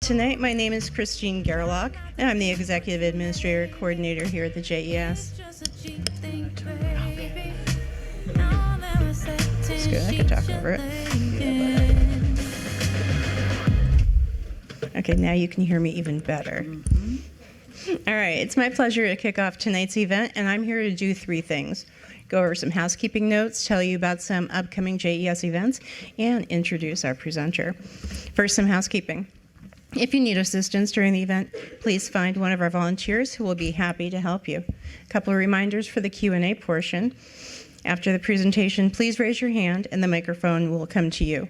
Tonight, my name is Christine Gerlach, and I'm the Executive Administrator Coordinator here at the JES. That's good, I can talk over it. Okay, now you can hear me even better. All right, it's my pleasure to kick off tonight's event, and I'm here to do three things. Go over some housekeeping notes, tell you about some upcoming JES events, and introduce our presenter. First, some housekeeping. If you need assistance during the event, please find one of our volunteers who will be happy to help you. A couple of reminders for the Q&A portion. After the presentation, please raise your hand and the microphone will come to you.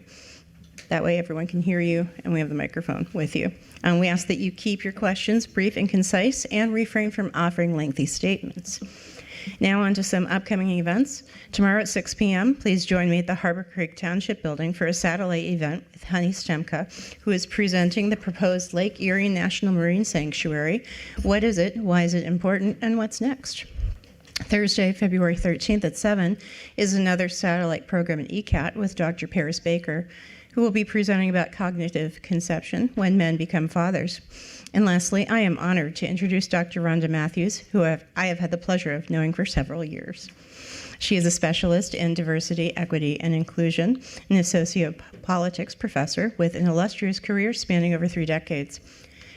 That way everyone can hear you and we have the microphone with you. We ask that you keep your questions brief and concise and refrain from offering lengthy statements. Now on to some upcoming events. Tomorrow at 6 p.m., please join me at the Harbor Creek Township Building for a satellite event with Honey Stemka, who is presenting the proposed Lake Erie National Marine Sanctuary. What is it, why is it important, and what's next? Thursday, February 13th at 7 is another satellite program at ECAT with Dr. Paris Baker, who will be presenting about cognitive conception when men become fathers. And lastly, I am honored to introduce Dr. Rhonda Matthews, who I have had the pleasure of knowing for several years. She is a specialist in diversity, equity, and inclusion, and a sociopolitics professor with an illustrious career spanning over 3 decades.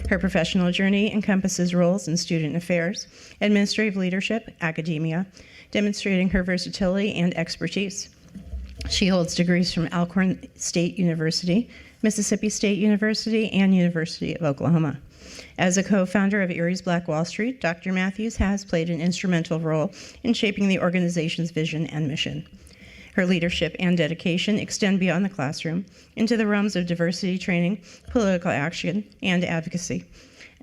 Her professional journey encompasses roles in student affairs, administrative leadership, academia, demonstrating her versatility and expertise. She holds degrees from Alcorn State University, Mississippi State University, and University of Oklahoma. As a co-founder of Erie's Black Wall Street, Dr. Matthews has played an instrumental role in shaping the organization's vision and mission. Her leadership and dedication extend beyond the classroom into the realms of diversity training, political action, and advocacy,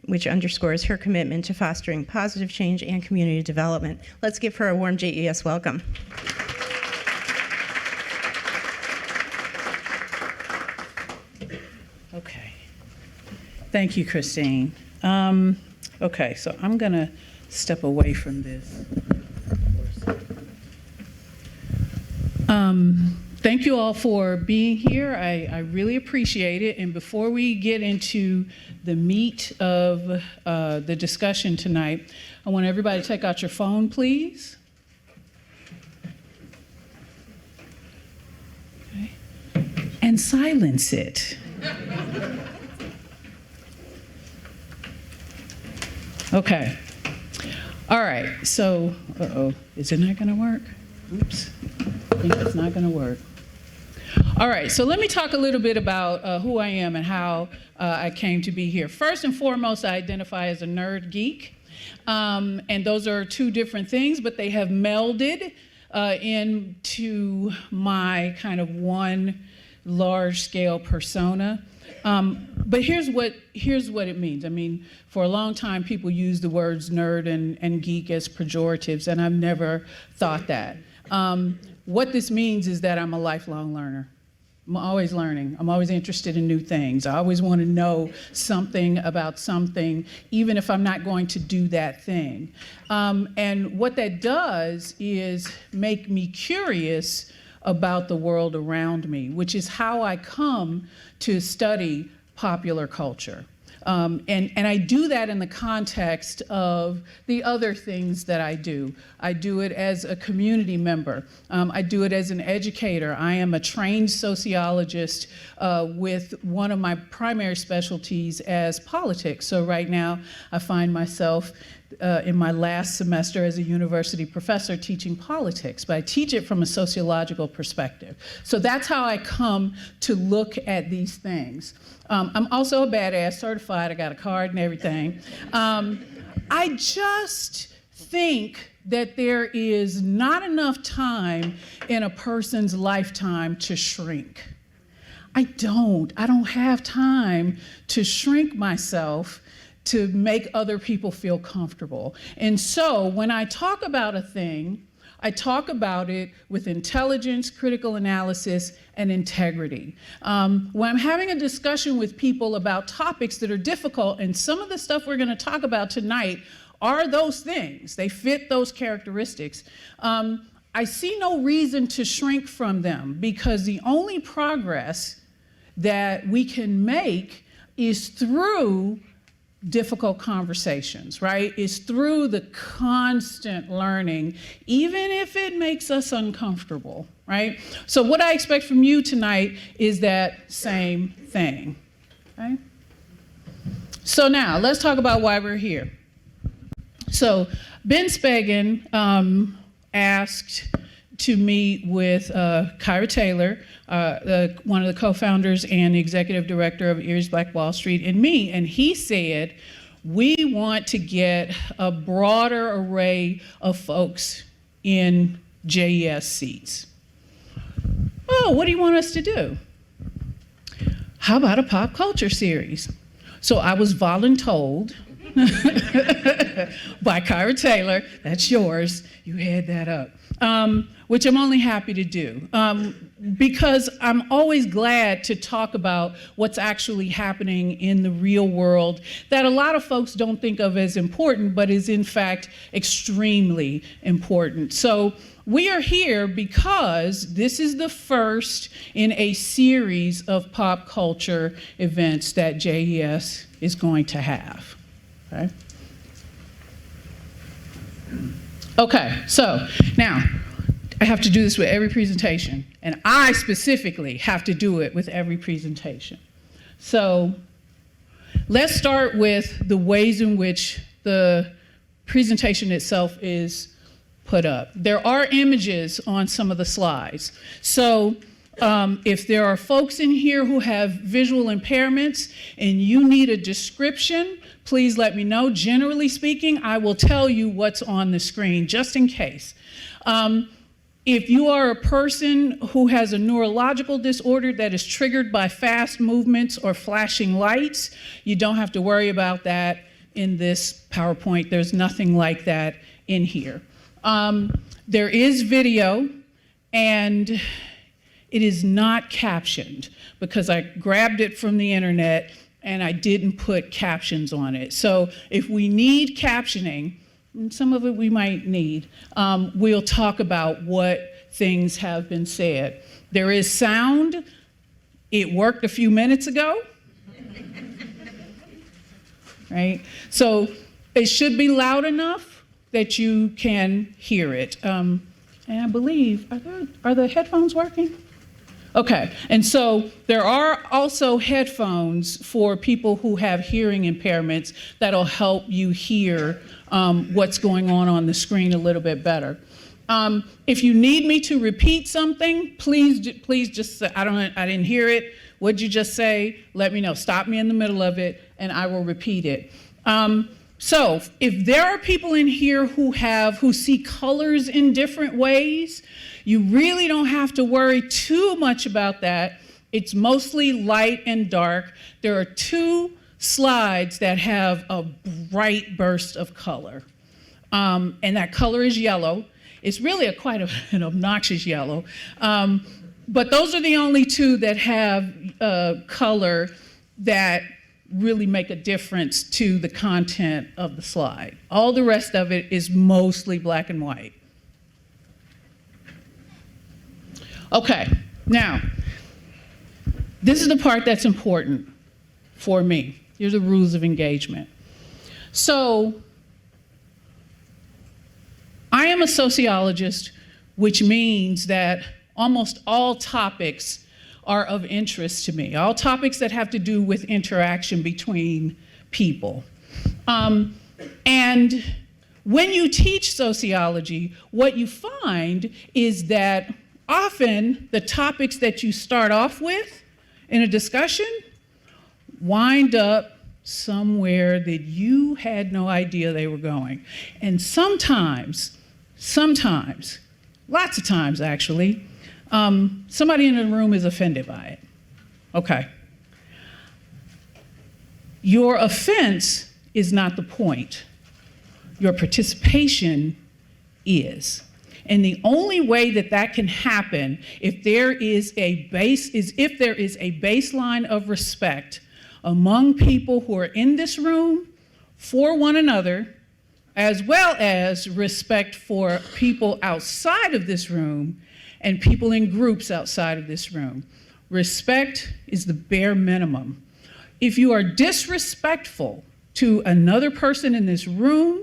which underscores her commitment to fostering positive change and community development. Let's give her a warm JES welcome. Okay. Thank you, Christine. Okay, so I'm going to step away from this. Thank you all for being here. I really appreciate it. And before we get into the meat of the discussion tonight, I want everybody to take out your phone, please. Okay. And silence it. Okay. All right. So, is it not going to work? Oops. I think it's not going to work. All right. So let me talk a little bit about who I am and how I came to be here. First and foremost, I identify as a nerd geek. And those are two different things, but they have melded into my kind of one large-scale persona. But here's what it means. I mean, for a long time, people use the words nerd and geek as pejoratives, and I've never thought that. What this means is that I'm a lifelong learner. I'm always learning. I'm always interested in new things. I always want to know something about something, even if I'm not going to do that thing. And what that does is make me curious about the world around me, which is how I come to study popular culture. And I do that in the context of the other things that I do. I do it as a community member. I do it as an educator. I am a trained sociologist with one of my primary specialties as politics. So right now, I find myself in my last semester as a university professor teaching politics, but I teach it from a sociological perspective. So that's how I come to look at these things. I'm also a badass, certified, I got a card and everything. I just think that there is not enough time in a person's lifetime to shrink. I don't have time to shrink myself to make other people feel comfortable. And so when I talk about a thing, I talk about it with intelligence, critical analysis, and integrity. When I'm having a discussion with people about topics that are difficult, and some of the stuff we're going to talk about tonight are those things, they fit those characteristics, I see no reason to shrink from them, because the only progress that we can make is through difficult conversations, right? It's through the constant learning, even if it makes us uncomfortable, right? So what I expect from you tonight is that same thing, okay? So now, let's talk about why we're here. So Ben Spagan asked to meet with Kyra Taylor, one of the co-founders and the executive director of Erie's Black Wall Street, and me, and he said, we want to get a broader array of folks in JES seats. Oh, what do you want us to do? How about a pop culture series? So I was voluntold by Kyra Taylor, that's yours, you had that up, which I'm only happy to do, because I'm always glad to talk about what's actually happening in the real world that a lot of folks don't think of as important, but is in fact extremely important. So we are here because this is the first in a series of pop culture events that JES is going to have. Okay. Okay, so now I have to do this with every presentation, and I specifically have to do it with every presentation. So let's start with the ways in which the presentation itself is put up. There are images on some of the slides. So if there are folks in here who have visual impairments and you need a description, please let me know. Generally speaking, I will tell you what's on the screen, just in case. If you are a person who has a neurological disorder that is triggered by fast movements or flashing lights, you don't have to worry about that in this PowerPoint. There's nothing like that in here. There is video, and it is not captioned because I grabbed it from the internet and I didn't put captions on it. So if we need captioning, and some of it we might need, we'll talk about what things have been said. There is sound. It worked a few minutes ago. Right? So it should be loud enough that you can hear it. And I believe, are the headphones working? Okay, and so there are also headphones for people who have hearing impairments that'll help you hear what's going on the screen a little bit better. If you need me to repeat something, please just say, I didn't hear it. What'd you just say? Let me know. Stop me in the middle of it, and I will repeat it. So if there are people in here who see colors in different ways, you really don't have to worry too much about that. It's mostly light and dark. There are 2 slides that have a bright burst of color. And that color is yellow. It's really quite an obnoxious yellow. But those are the only 2 that have color that really make a difference to the content of the slide. All the rest of it is mostly black and white. Okay, now, this is the part that's important for me. Here's the rules of engagement. So, I am a sociologist, which means that almost all topics are of interest to me, all topics that have to do with interaction between people. And when you teach sociology, what you find is that often the topics that you start off with in a discussion wind up somewhere that you had no idea they were going. And sometimes, lots of times actually, somebody in the room is offended by it. Okay. Your offense is not the point. Your participation is. And the only way that can happen if there is a baseline of respect among people who are in this room for one another, as well as respect for people outside of this room and people in groups outside of this room. Respect is the bare minimum. if you are disrespectful to another person in this room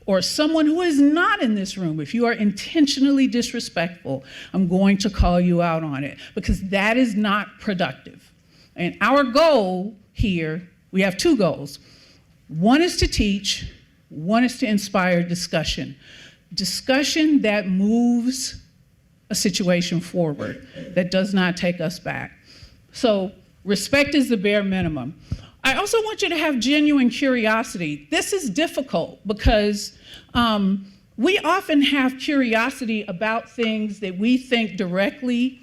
or someone who is not in this room, if you are intentionally disrespectful, I'm going to call you out on it, because that is not productive. And our goal here, we have two goals. One is to teach, one is to inspire discussion. Discussion that moves a situation forward, that does not take us back. So respect is the bare minimum. I also want you to have genuine curiosity. This is difficult because we often have curiosity about things that we think directly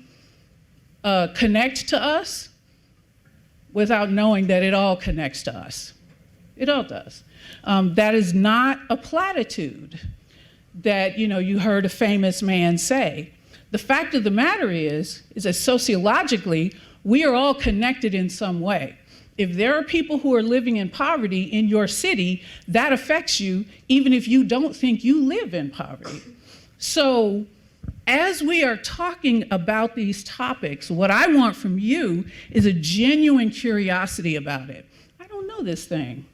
connect to us without knowing that it all connects to us. It all does. That is not a platitude that you heard a famous man say. The fact of the matter is that sociologically, we are all connected in some way. If there are people who are living in poverty in your city, that affects you, even if you don't think you live in poverty. So as we are talking about these topics, what I want from you is a genuine curiosity about it. I don't know this thing.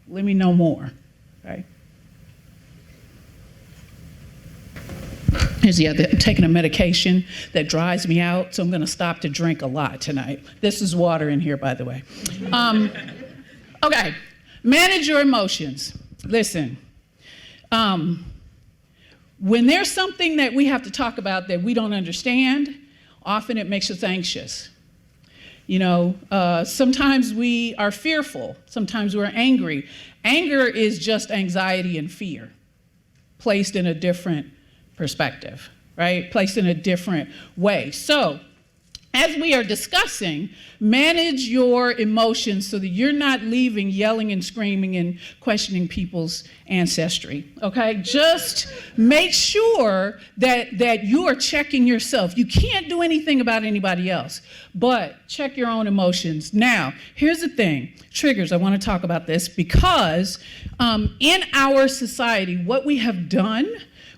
Let me know more, right? Here's the other, I'm taking a medication that dries me out, so I'm gonna stop to drink a lot tonight. This is water in here, by the way. Okay, manage your emotions. Listen, when there's something that we have to talk about that we don't understand, often it makes us anxious. Sometimes we are fearful, sometimes we're angry. Anger is just anxiety and fear placed in a different perspective, right? Placed in a different way. So, as we are discussing, manage your emotions so that you're not leaving yelling and screaming and questioning people's ancestry, okay? Just make sure that you are checking yourself. You can't do anything about anybody else, but check your own emotions. Now, here's the thing, triggers, I want to talk about this because in our society, what we have done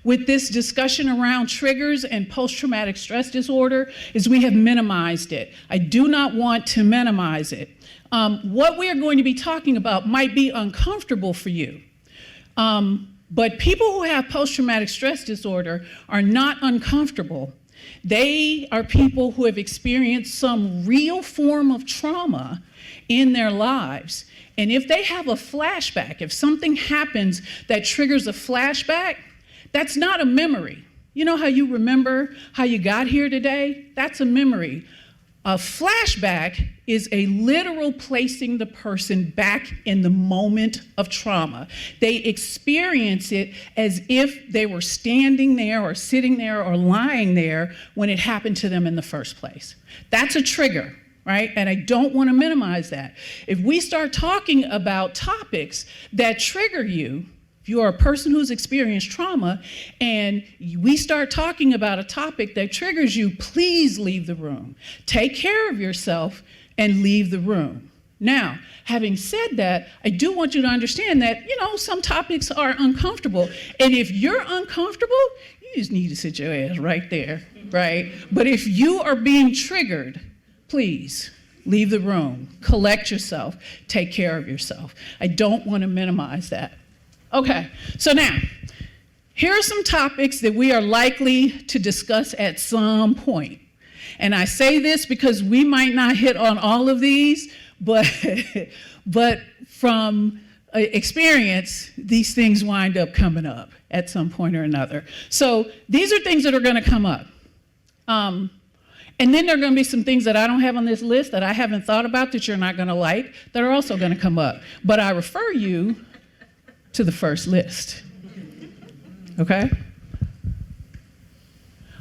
with this discussion around triggers and post-traumatic stress disorder is we have minimized it. I do not want to minimize it. What we are going to be talking about might be uncomfortable for you, but people who have post-traumatic stress disorder are not uncomfortable. They are people who have experienced some real form of trauma in their lives. And if they have a flashback, if something happens that triggers a flashback, that's not a memory. You know how you remember how you got here today? That's a memory. A flashback is a literal placing the person back in the moment of trauma. They experience it as if they were standing there or sitting there or lying there when it happened to them in the first place. That's a trigger, right? And I don't want to minimize that. If we start talking about topics that trigger you, if you are a person who's experienced trauma and we start talking about a topic that triggers you, please leave the room. Take care of yourself and leave the room. Now, having said that, I do want you to understand that, some topics are uncomfortable. And if you're uncomfortable, you just need to sit your ass right there, right? But if you are being triggered, please leave the room, collect yourself, take care of yourself. I don't want to minimize that. Okay, so now, here are some topics that we are likely to discuss at some point. And I say this because we might not hit on all of these, but from experience, these things wind up coming up at some point or another. So these are things that are going to come up. And then there are going to be some things that I don't have on this list that I haven't thought about that you're not going to like that are also going to come up. But I refer you to the first list, okay?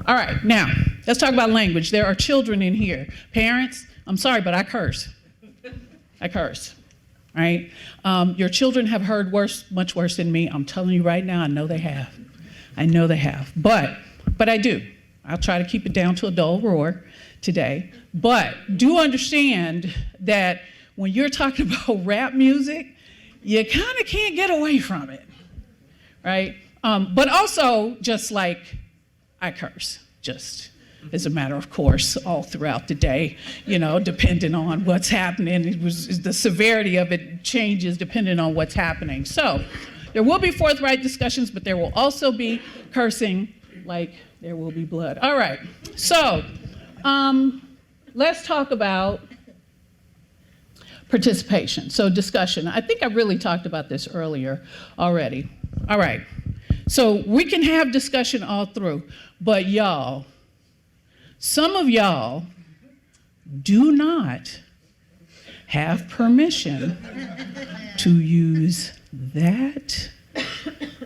All right, now, let's talk about language. There are children in here. Parents, I'm sorry, but I curse. I curse, right? Your children have heard worse, much worse than me. I'm telling you right now, I know they have. I know they have, but I do. I'll try to keep it down to a dull roar today. But do understand that when you're talking about rap music, you kind of can't get away from it, right? But also, just like I curse, just as a matter of course, all throughout the day, depending on what's happening. The severity of it changes depending on what's happening. So there will be forthright discussions, but there will also be cursing, like there will be blood. All right, so let's talk about participation. So discussion. I think I really talked about this earlier already. All right, so we can have discussion all through, but y'all, some of y'all do not have permission to use that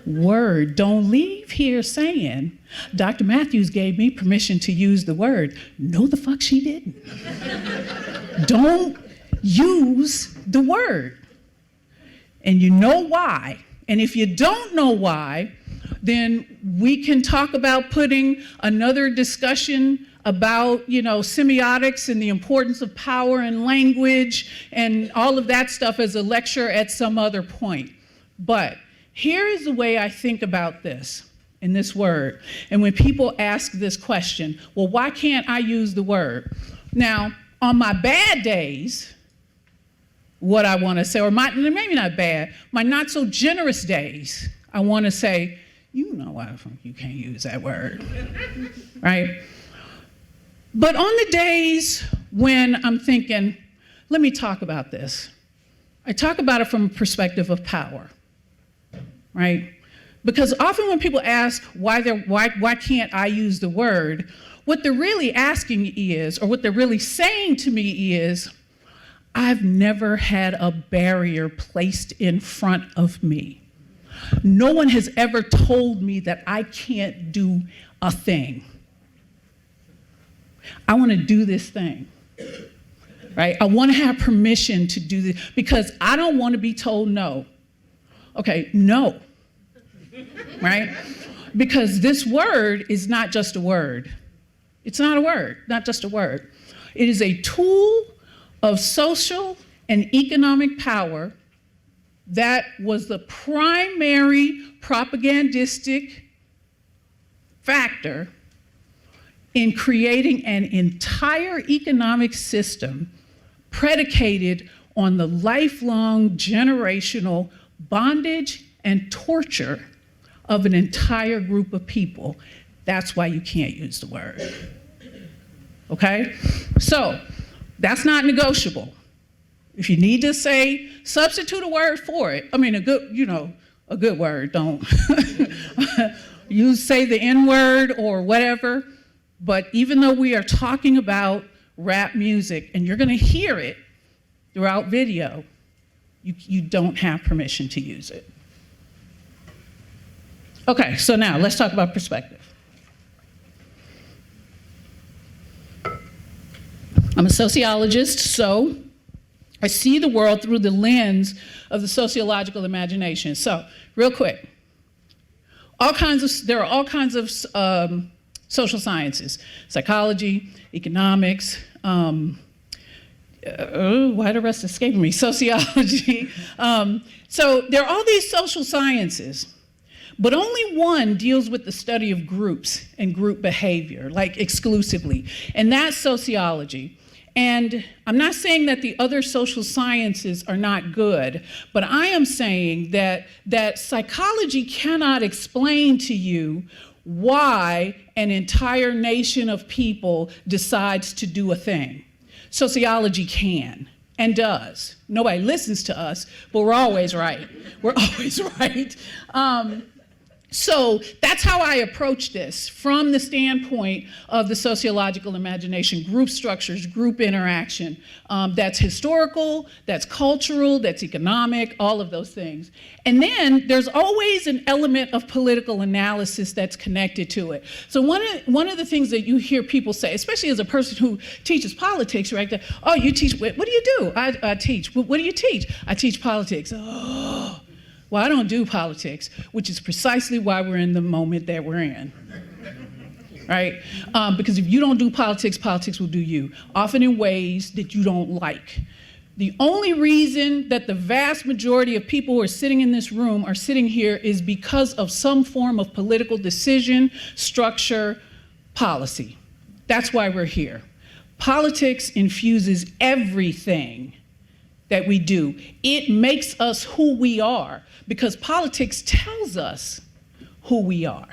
word. Don't leave here saying, Dr. Matthews gave me permission to use the word. No, the fuck she didn't. Don't use the word. And you know why. And if you don't know why, then we can talk about putting another discussion about, semiotics and the importance of power and language and all of that stuff as a lecture at some other point. But here is the way I think about this in this word. And when people ask this question, well, why can't I use the word? Now, on my bad days, what I want to say, or maybe not bad, my not so generous days, I want to say, you know why the fuck you can't use that word, right? But on the days when I'm thinking, let me talk about this, I talk about it from a perspective of power, right? Because often when people ask why can't I use the word, what they're really asking is, or what they're really saying to me is, I've never had a barrier placed in front of me. No one has ever told me that I can't do a thing. I want to do this thing, right? I want to have permission to do this because I don't want to be told no. Okay, no, right? Because this word is not just a word. It's not a word, not just a word. It is a tool of social and economic power that was the primary propagandistic factor in creating an entire economic system predicated on the lifelong generational bondage and torture of an entire group of people. That's why you can't use the word. Okay? So that's not negotiable. If you need to say, substitute a word for it. I mean, a good word. Don't you say the N-word or whatever. But even though we are talking about rap music and you're going to hear it throughout video, you don't have permission to use it. Okay, so now let's talk about perspective. I'm a sociologist, so I see the world through the lens of the sociological imagination. So, real quick, there are all kinds of social sciences: psychology, economics. Why the rest escaping me? Sociology. So there are all these social sciences, but only one deals with the study of groups and group behavior, like exclusively, and that's sociology. And I'm not saying that the other social sciences are not good, but I am saying that psychology cannot explain to you why an entire nation of people decides to do a thing. Sociology can and does. Nobody listens to us, but we're always right. We're always right. So that's how I approach this from the standpoint of the sociological imagination: group structures, group interaction. That's historical, that's cultural, that's economic, all of those things. And then there's always an element of political analysis that's connected to it. So one of the things that you hear people say, especially as a person who teaches politics, right? That, oh, you teach, what do you do? I teach. What do you teach? I teach politics. Oh. Well, I don't do politics, which is precisely why we're in the moment that we're in, right? Because if you don't do politics, politics will do you, often in ways that you don't like. The only reason that the vast majority of people who are sitting in this room are sitting here is because of some form of political decision, structure, policy. That's why we're here. Politics infuses everything that we do. It makes us who we are because politics tells us who we are,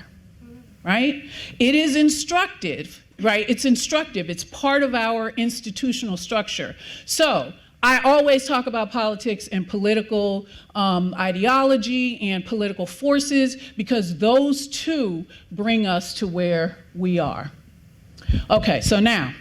right? It is instructive, right? It's instructive. It's part of our institutional structure. So I always talk about politics and political ideology and political forces because those two bring us to where we are. Okay, so now,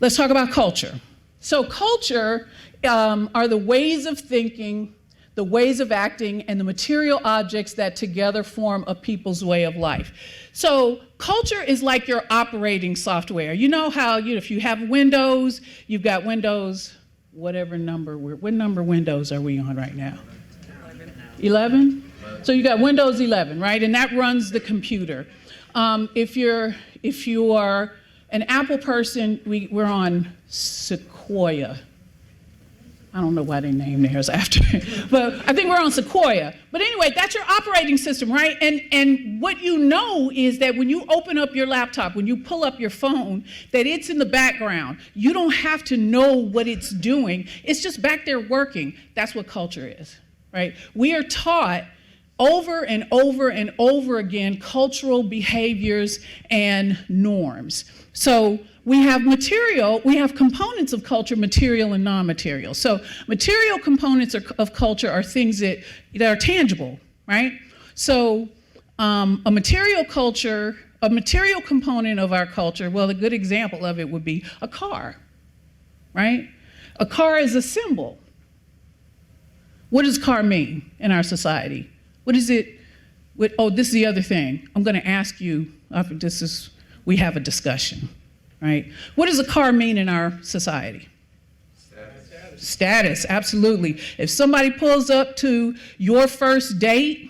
let's talk about culture. So culture are the ways of thinking, the ways of acting, and the material objects that together form a people's way of life. So culture is like your operating software. You know how if you have Windows, you've got Windows, whatever number, what number Windows are we on right now? 11? So you got Windows 11, right? And that runs the computer. If you are an Apple person, we're on Sequoia. I don't know why they named theirs after, but I think we're on Sequoia. But anyway, that's your operating system, right? And what you know is that when you open up your laptop, when you pull up your phone, that it's in the background. You don't have to know what it's doing. It's just back there working. That's what culture is, right? We are taught over and over and over again cultural behaviors and norms. So we have components of culture, material and non-material. So material components of culture are things that are tangible, right? So a material component of our culture, well, a good example of it would be a car, right? A car is a symbol. What does car mean in our society? What is it? This is the other thing. I'm going to ask you, we have a discussion, right? What does a car mean in our society? Status, absolutely. If somebody pulls up to your first date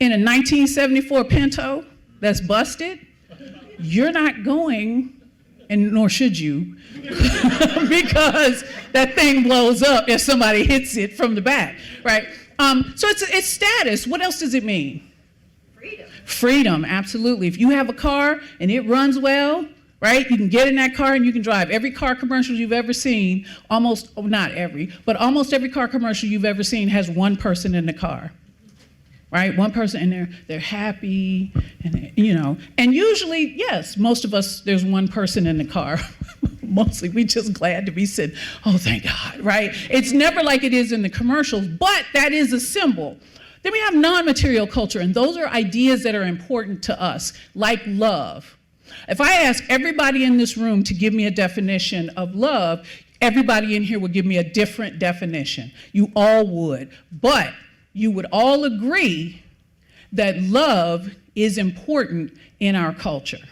in a 1974 Pinto that's busted, you're not going, and nor should you, because that thing blows up if somebody hits it from the back, right? So it's status. What else does it mean? Freedom, absolutely. If you have a car and it runs well, right, you can get in that car and you can drive. Every car commercial you've ever seen, almost every car commercial you've ever seen has one person in the car, right? One person, and they're happy, and and usually, yes, most of us, there's one person in the car. Mostly we just glad to be sitting, oh, thank God, right? It's never like it is in the commercials, but that is a symbol. Then we have non-material culture, and those are ideas that are important to us, like love. If I ask everybody in this room to give me a definition of love, everybody in here would give me a different definition. You all would, but you would all agree that love is important in our culture,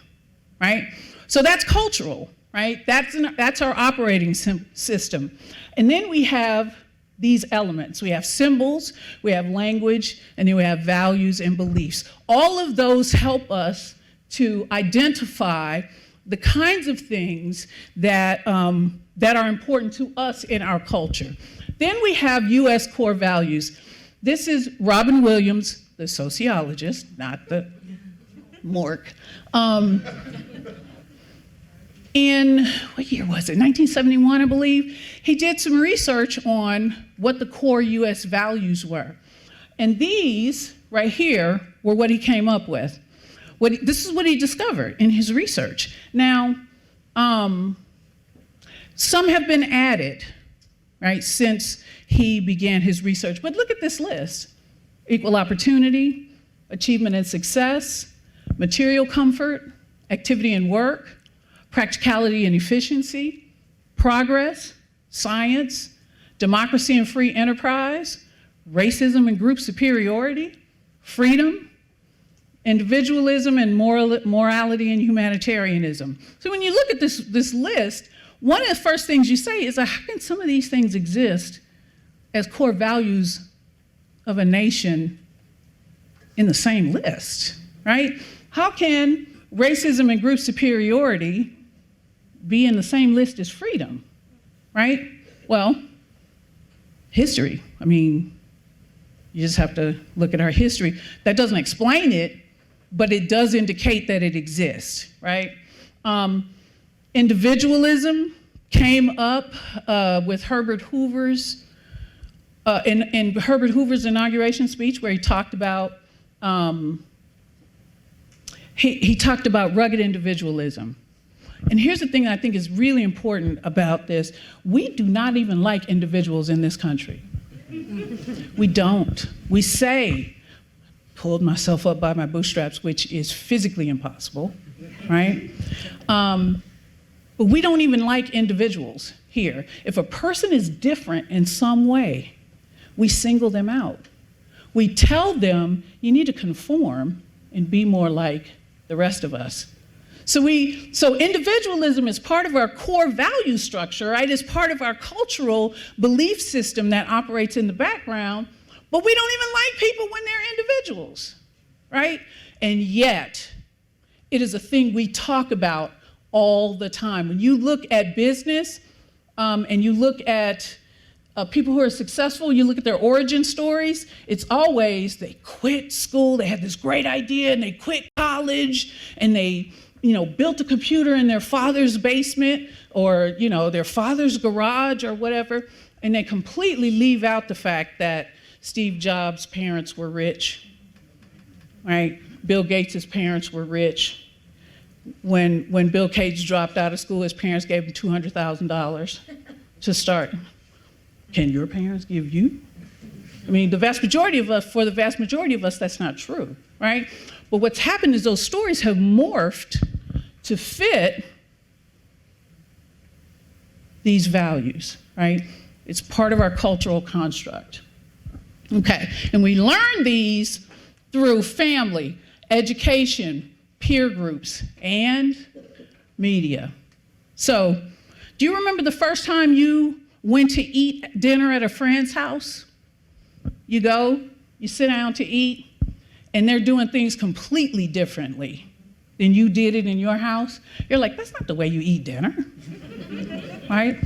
right? So that's cultural, right? That's our operating system. And then we have these elements. We have symbols, we have language, and then we have values and beliefs. All of those help us to identify the kinds of things that are important to us in our culture. Then we have U.S. core values. This is Robin Williams, the sociologist, not the Mork. In, what year was it? 1971, I believe. He did some research on what the core U.S. values were. And these, right here, were what he came up with. This is what he discovered in his research. Now, some have been added, right, since he began his research. But look at this list. Equal opportunity, achievement and success, material comfort, activity and work, practicality and efficiency, progress, science, democracy and free enterprise, racism and group superiority, freedom, individualism and morality and humanitarianism. So when you look at this list, one of the first things you say is, how can some of these things exist as core values of a nation in the same list, right? How can racism and group superiority be in the same list as freedom, right? Well, history. I mean, you just have to look at our history. That doesn't explain it, but it does indicate that it exists, right? Individualism came up with Herbert Hoover's, in Herbert Hoover's inauguration speech, where he talked about he talked about rugged individualism. And here's the thing that I think is really important about this. We do not even like individuals in this country. We don't. We say, pulled myself up by my bootstraps, which is physically impossible, right? But we don't even like individuals here. If a person is different in some way, we single them out. We tell them, you need to conform and be more like the rest of us. So individualism is part of our core value structure, right? It's part of our cultural belief system that operates in the background, but we don't even like people when they're individuals, right? And yet, it is a thing we talk about all the time. When you look at business and you look at people who are successful, you look at their origin stories, it's always they quit school, they had this great idea, and they quit college, and they built a computer in their father's basement or, their father's garage or whatever, and they completely leave out the fact that Steve Jobs' parents were rich, right? Bill Gates' parents were rich. When Bill Gates dropped out of school, his parents gave him $200,000 to start. Can your parents give you? I mean, for the vast majority of us, that's not true, right? But what's happened is those stories have morphed to fit these values, right? It's part of our cultural construct. Okay, and we learn these through family, education, peer groups, and media. So, do you remember the first time you went to eat dinner at a friend's house? You go, you sit down to eat, and they're doing things completely differently than you did it in your house. You're like, that's not the way you eat dinner, right?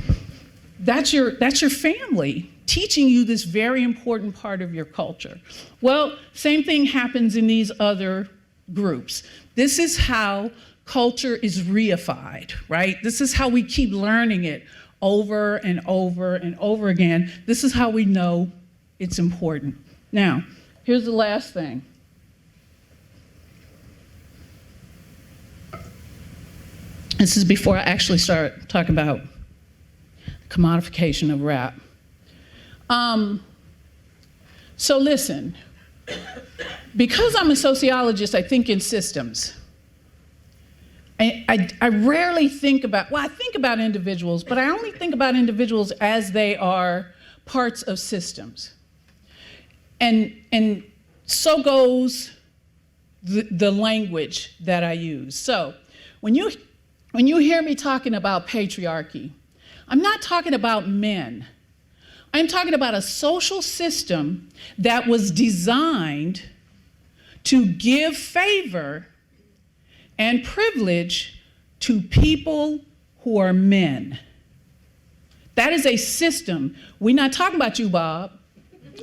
That's your family teaching you this very important part of your culture. Well, same thing happens in these other groups. This is how culture is reified, right? This is how we keep learning it over and over and over again. This is how we know it's important. Now, here's the last thing. This is before I actually start talking about commodification of rap. So listen, because I'm a sociologist, I think in systems. I rarely think about, I think about individuals, but I only think about individuals as they are parts of systems. And so goes the language that I use. So when you hear me talking about patriarchy, I'm not talking about men. I'm talking about a social system that was designed to give favor and privilege to people who are men. That is a system. We're not talking about you, Bob.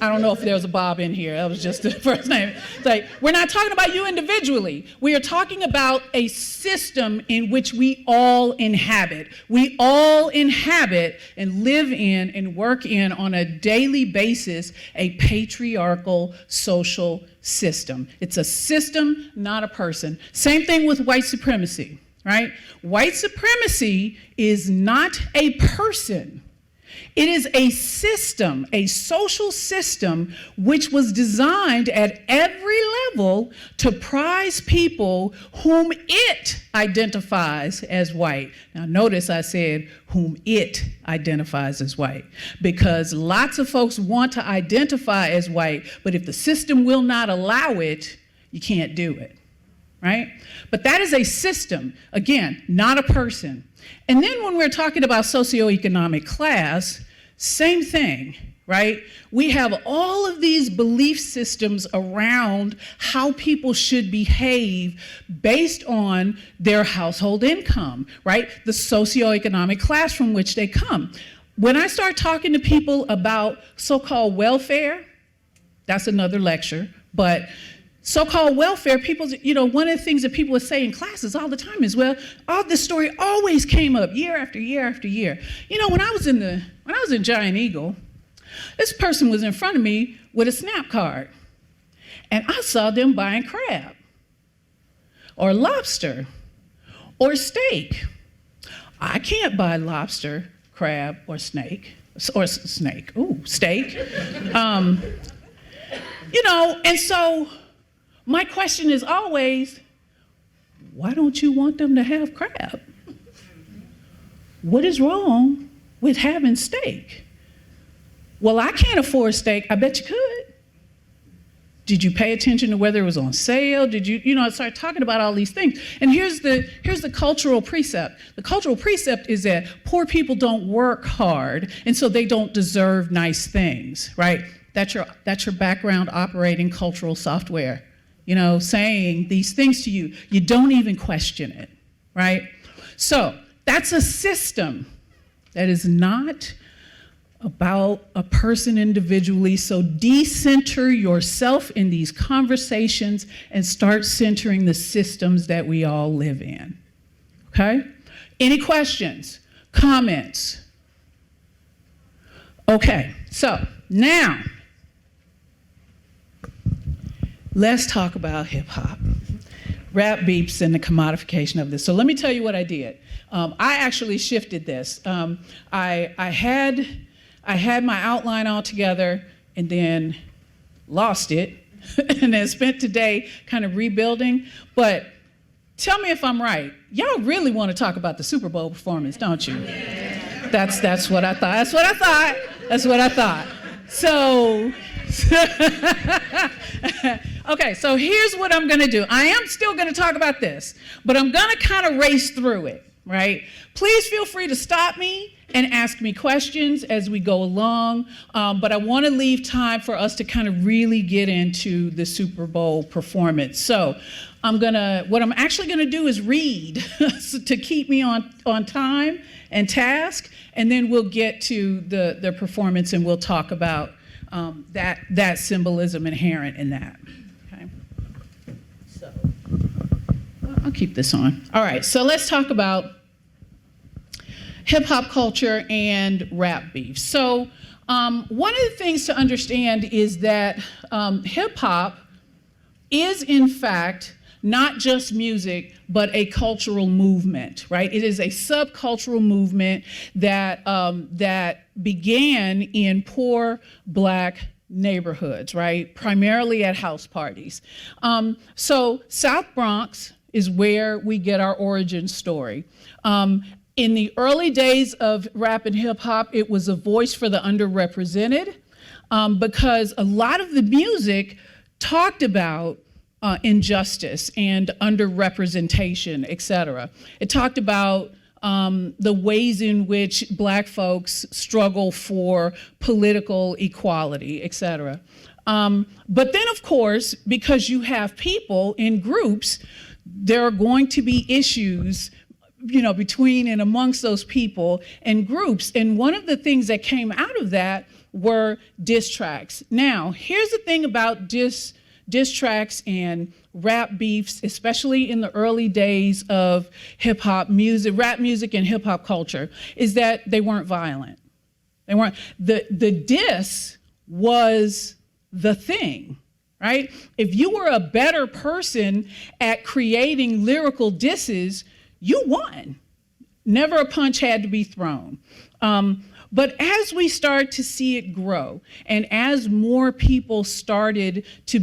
I don't know if there's a Bob in here. That was just the first name. It's like, we're not talking about you individually. We are talking about a system in which we all inhabit. We all inhabit and live in and work in on a daily basis a patriarchal social system. It's a system, not a person. Same thing with white supremacy, right? White supremacy is not a person. It is a system, a social system, which was designed at every level to prize people whom it identifies as white. Now, notice I said whom it identifies as white, because lots of folks want to identify as white, but if the system will not allow it, you can't do it, right? But that is a system, again, not a person. And then when we're talking about socioeconomic class, same thing, right? We have all of these belief systems around how people should behave based on their household income, right? The socioeconomic class from which they come. When I start talking to people about so-called welfare, that's another lecture, but so-called welfare, people, one of the things that people would say in classes all the time is, well, all this story always came up year after year after year. When I was in Giant Eagle, this person was in front of me with a SNAP card, and I saw them buying crab or lobster or steak. I can't buy lobster, crab, or snake, or snake. Ooh, steak. And so my question is always, why don't you want them to have crab? What is wrong with having steak? Well, I can't afford steak. I bet you could. Did you pay attention to whether it was on sale? Did you start talking about all these things? And here's the cultural precept. The cultural precept is that poor people don't work hard, and so they don't deserve nice things, right? That's your background operating cultural software, saying these things to you. You don't even question it, right? So that's a system that is not about a person individually. So decenter yourself in these conversations and start centering the systems that we all live in. Okay? Any questions? Comments? Okay, so now let's talk about hip hop, rap beefs, and the commodification of this. So let me tell you what I did. I actually shifted this. I had my outline all together and then lost it and then spent today kind of rebuilding. But tell me if I'm right. Y'all really want to talk about the Super Bowl performance, don't you? That's what I thought. That's what I thought. So, okay, so here's what I'm going to do. I am still going to talk about this, but I'm going to kind of race through it, right? Please feel free to stop me and ask me questions as we go along, but I want to leave time for us to kind of really get into the Super Bowl performance. So what I'm actually gonna do is read to keep me on time and task, and then we'll get to the performance and we'll talk about that symbolism inherent in that. Okay. So I'll keep this on. All right, so let's talk about hip-hop culture and rap beef. So one of the things to understand is that hip-hop is, in fact, not just music, but a cultural movement, right? It is a subcultural movement that began in poor Black neighborhoods, right? Primarily at house parties. So South Bronx is where we get our origin story. In the early days of rap and hip hop, it was a voice for the underrepresented because a lot of the music talked about injustice and underrepresentation, et cetera. It talked about the ways in which Black folks struggle for political equality, et cetera. But then, of course, because you have people in groups, there are going to be issues between and amongst those people and groups. And one of the things that came out of that were diss tracks. Now, here's the thing about diss tracks and rap beefs, especially in the early days of hip hop music, rap music and hip hop culture, is that they weren't violent. They weren't. The diss was the thing, right? If you were a better person at creating lyrical disses, you won. Never a punch had to be thrown. But as we start to see it grow, and as more people started to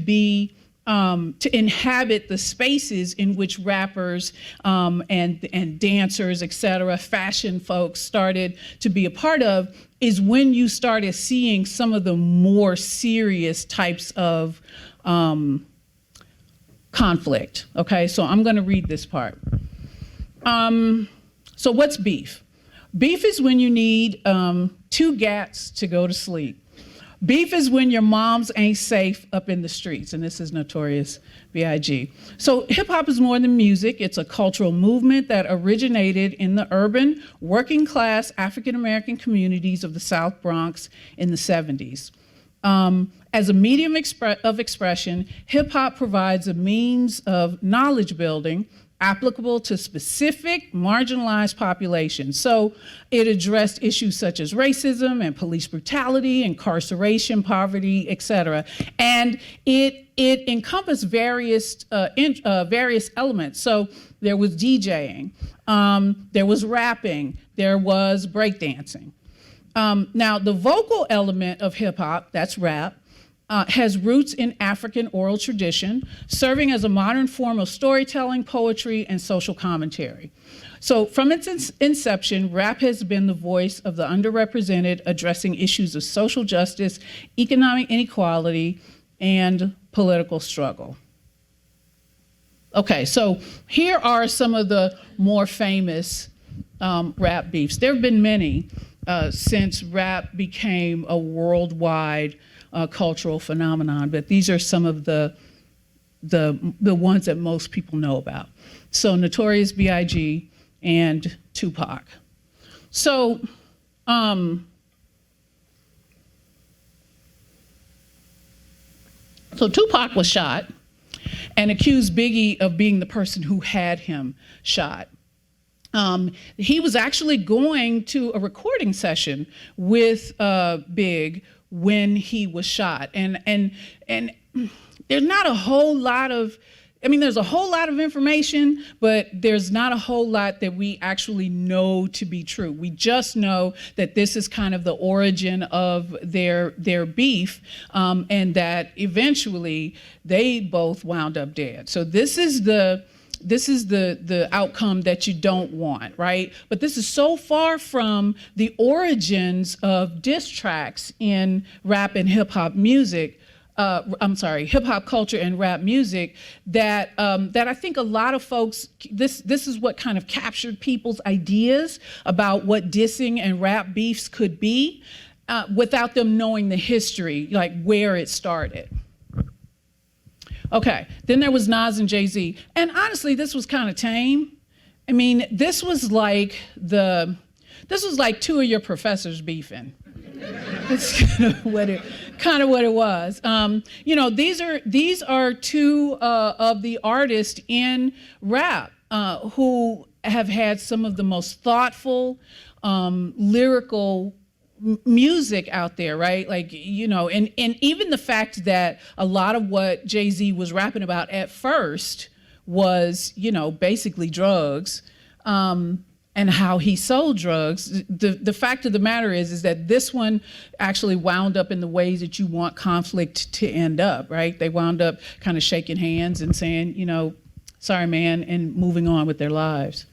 inhabit the spaces in which rappers and dancers, et cetera, fashion folks started to be a part of, is when you started seeing some of the more serious types of conflict. Okay, so I'm going to read this part. So what's beef? Beef is when you need 2 gats to go to sleep. Beef is when your moms ain't safe up in the streets, and this is Notorious B.I.G. So hip hop is more than music. It's a cultural movement that originated in the urban, working class African American communities of the South Bronx in the 70s. As a medium of expression, hip hop provides a means of knowledge building applicable to specific marginalized populations. So it addressed issues such as racism and police brutality, incarceration, poverty, et cetera. And it encompassed various elements. So there was DJing, there was rapping, there was breakdancing. Now, the vocal element of hip hop, that's rap, has roots in African oral tradition, serving as a modern form of storytelling, poetry, and social commentary. So from its inception, rap has been the voice of the underrepresented, addressing issues of social justice, economic inequality, and political struggle. Okay, so here are some of the more famous rap beefs. There have been many since rap became a worldwide cultural phenomenon, but these are some of the ones that most people know about. So Notorious B.I.G. and Tupac. So Tupac was shot and accused Biggie of being the person who had him shot. He was actually going to a recording session with Big when he was shot, and there's not a whole lot of, there's a whole lot of information, but there's not a whole lot that we actually know to be true. We just know that this is kind of the origin of their beef, and that eventually they both wound up dead. So this is the outcome that you don't want, right? But this is so far from the origins of diss tracks in rap and hip hop music, hip hop culture and rap music, that I think a lot of folks, this is what kind of captured people's ideas about what dissing and rap beefs could be, without them knowing the history, like where it started. Okay, then there was Nas and Jay-Z. And honestly, this was kind of tame. This was like two of your professors beefing. That's kind of what it was. These are two of the artists in rap who have had some of the most thoughtful, lyrical music out there, right? And even the fact that a lot of what Jay-Z was rapping about at first was, basically drugs, and how he sold drugs. The fact of the matter is that this one actually wound up in the ways that you want conflict to end up, right? They wound up kind of shaking hands and saying, sorry, man, and moving on with their lives.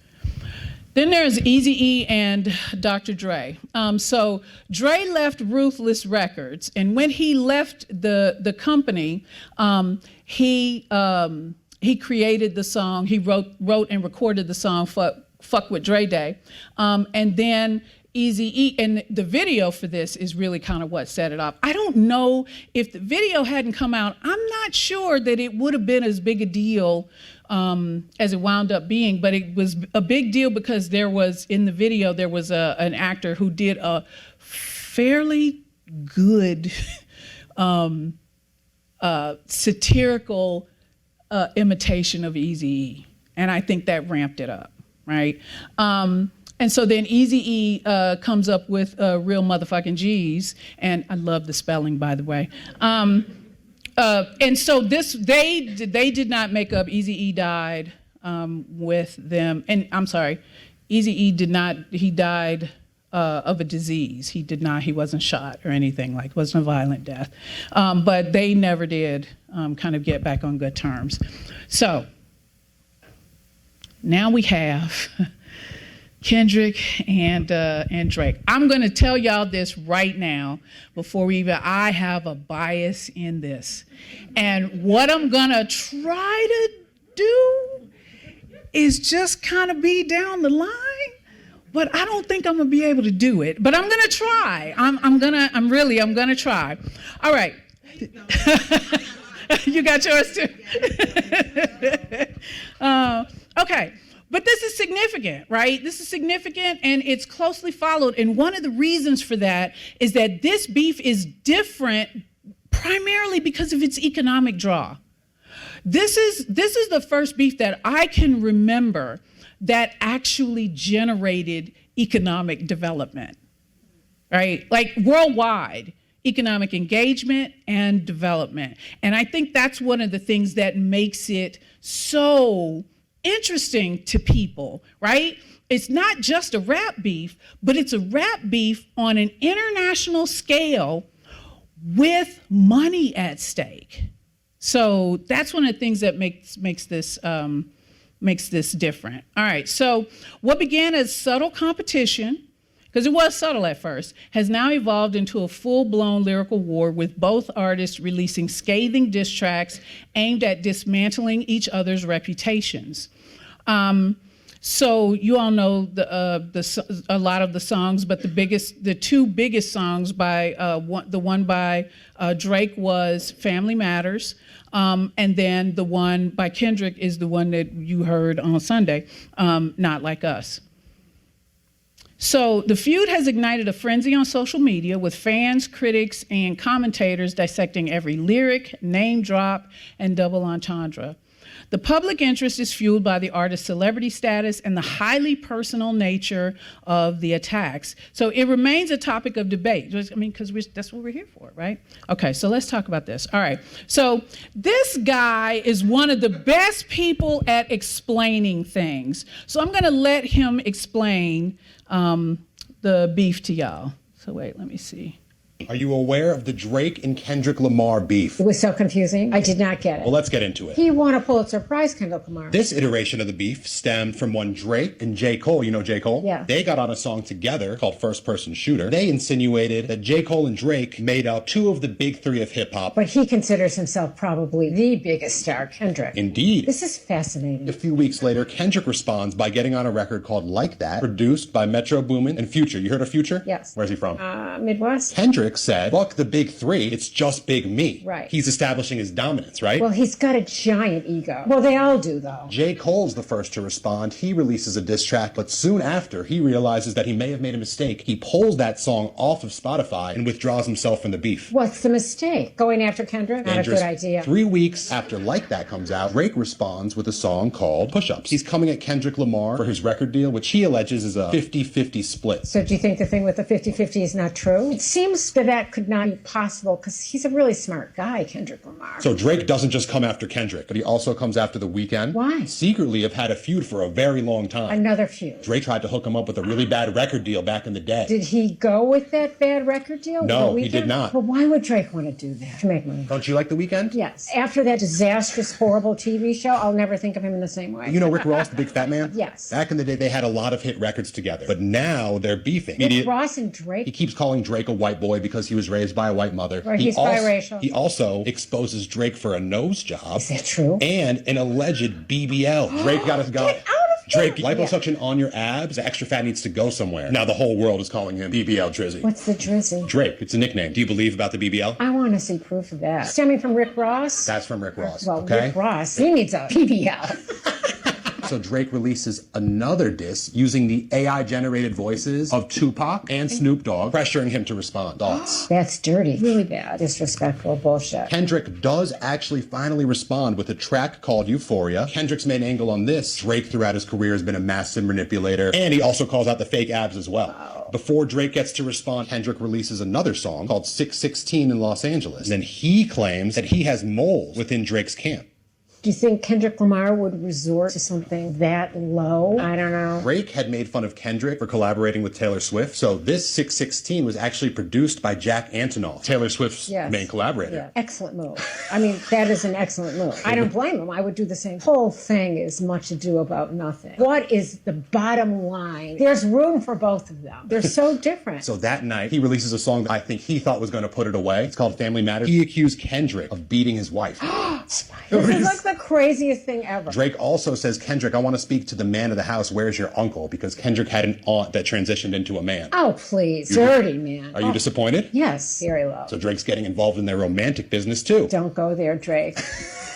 Then there's Eazy-E and Dr. Dre. So Dre left Ruthless Records, and when he left the company, he created the song. He wrote and recorded the song "Fuck with Dre Day," and then Eazy-E, and the video for this is really kind of what set it off. I don't know if the video hadn't come out. I'm not sure that it would have been as big a deal as it wound up being, but it was a big deal because in the video there was an actor who did a fairly good satirical imitation of Eazy-E, and I think that ramped it up, right? And so then Eazy-E comes up with real motherfucking G's, and I love the spelling, by the way. And so they did not make up. Eazy-E died with them, and I'm sorry, Eazy-E did not. He died of a disease. He wasn't shot or anything, like it wasn't a violent death. But they never did kind of get back on good terms. So now we have Kendrick and Drake. I'm gonna tell y'all this right now before I have a bias in this. And what I'm gonna try to do is just kind of be down the line, but I don't think I'm gonna be able to do it. But I'm gonna try. I'm gonna try. All right. You got yours too? Okay. But this is significant, right? This is significant, and it's closely followed. And one of the reasons for that is that this beef is different primarily because of its economic draw. This is the first beef that I can remember that actually generated economic development, right? Like worldwide economic engagement and development. And I think that's one of the things that makes it so interesting to people, right? It's not just a rap beef, but it's a rap beef on an international scale with money at stake. So that's one of the things that makes this different. All right, so what began as subtle competition, because it was subtle at first, has now evolved into a full-blown lyrical war with both artists releasing scathing diss tracks aimed at dismantling each other's reputations. So you all know a lot of the songs, but the two biggest songs by the one by Drake was "Family Matters," and then the one by Kendrick is the one that you heard on Sunday, "Not Like Us." So the feud has ignited a frenzy on social media with fans, critics, and commentators dissecting every lyric, name drop, and double entendre. The public interest is fueled by the artist's celebrity status and the highly personal nature of the attacks. So it remains a topic of debate. I mean, because that's what we're here for, right? Okay, so let's talk about this. All right, so this guy is one of the best people at explaining things. So I'm gonna let him explain the beef to y'all. So wait, let me see. Are you aware of the Drake and Kendrick Lamar beef? It was so confusing. I did not get it. Well, let's get into it. He won a Pulitzer Prize, Kendrick Lamar. This iteration of the beef stemmed from when Drake and J. Cole, you know J. Cole? Yeah. They got on a song together called First Person Shooter. They insinuated that J. Cole and Drake made up two of the big three of hip-hop. But he considers himself probably the biggest star, Kendrick. Indeed. This is fascinating. A few weeks later, Kendrick responds by getting on a record called Like That, produced by Metro Boomin and Future. You heard of Future? Yes. Where's he from? Midwest? Kendrick said, fuck the big three, it's just big me. Right. He's establishing his dominance, right? Well, he's got a giant ego. Well, they all do, though. J. Cole's the first to respond. He releases a diss track, but soon after, he realizes that he may have made a mistake. He pulls that song off of Spotify and withdraws himself from the beef. What's the mistake? Going after Kendrick? Not a good idea. 3 weeks after Like That comes out, Drake responds with a song called Push-Ups. He's coming at Kendrick Lamar for his record deal, which he alleges is a 50-50 split. So do you think the thing with the 50-50 is not true? It seems that could not be possible because he's a really smart guy, Kendrick Lamar. So Drake doesn't just come after Kendrick, but he also comes after The Weeknd. Why? Secretly have had a feud for a very long time. Another feud. Drake tried to hook him up with a really bad record deal back in the day. Did he go with that bad record deal? No, he did not. Well, why would Drake want to do that? To make money. Don't you like The Weeknd? Yes. After that disastrous, horrible TV show, I'll never think of him in the same way. You know Rick Ross, the big fat man? Yes. Back in the day, they had a lot of hit records together, but now they're beefing. Rick Ross and Drake? He keeps calling Drake a white boy because he was raised by a white mother. Or he's biracial. He also exposes Drake for a nose job. Is that true? And an alleged BBL. Drake got us Get out of here. Drake, liposuction on your abs, the extra fat needs to go somewhere. Now the whole world is calling him BBL Drizzy. What's the Drizzy? Drake, it's a nickname. Do you believe about the BBL? I want to see proof of that. Stemming from Rick Ross? That's from Rick Ross, Well, okay? Rick Ross, he needs a BBL. So Drake releases another diss using the AI-generated voices of Tupac and Snoop Dogg, pressuring him to respond. Thoughts? That's dirty. Really bad. Disrespectful bullshit. Kendrick does actually finally respond with a track called Euphoria. Kendrick's main angle on this, Drake throughout his career has been a massive manipulator, and he also calls out the fake abs as well. Wow. Before Drake gets to respond, Kendrick releases another song called 616 in Los Angeles. And then he claims that he has moles within Drake's camp. Do you think Kendrick Lamar would resort to something that low? I don't know. Drake had made fun of Kendrick for collaborating with Taylor Swift. So this 616 was actually produced by Jack Antonoff, Taylor Swift's main collaborator. Yeah. Excellent move. I mean, that is an excellent move. I don't blame him. I would do the same. The whole thing is much ado about nothing. What is the bottom line? There's room for both of them. They're so different. So that night, he releases a song that I think he thought was going to put it away. It's called Family Matters. He accused Kendrick of beating his wife. This is like the craziest thing ever. Drake also says, Kendrick, I want to speak to the man of the house. Where's your uncle? Because Kendrick had an aunt that transitioned into a man. Oh, please. Dirty man. Are you disappointed? Yes. Very low. So Drake's getting involved in their romantic business too. Don't go there, Drake.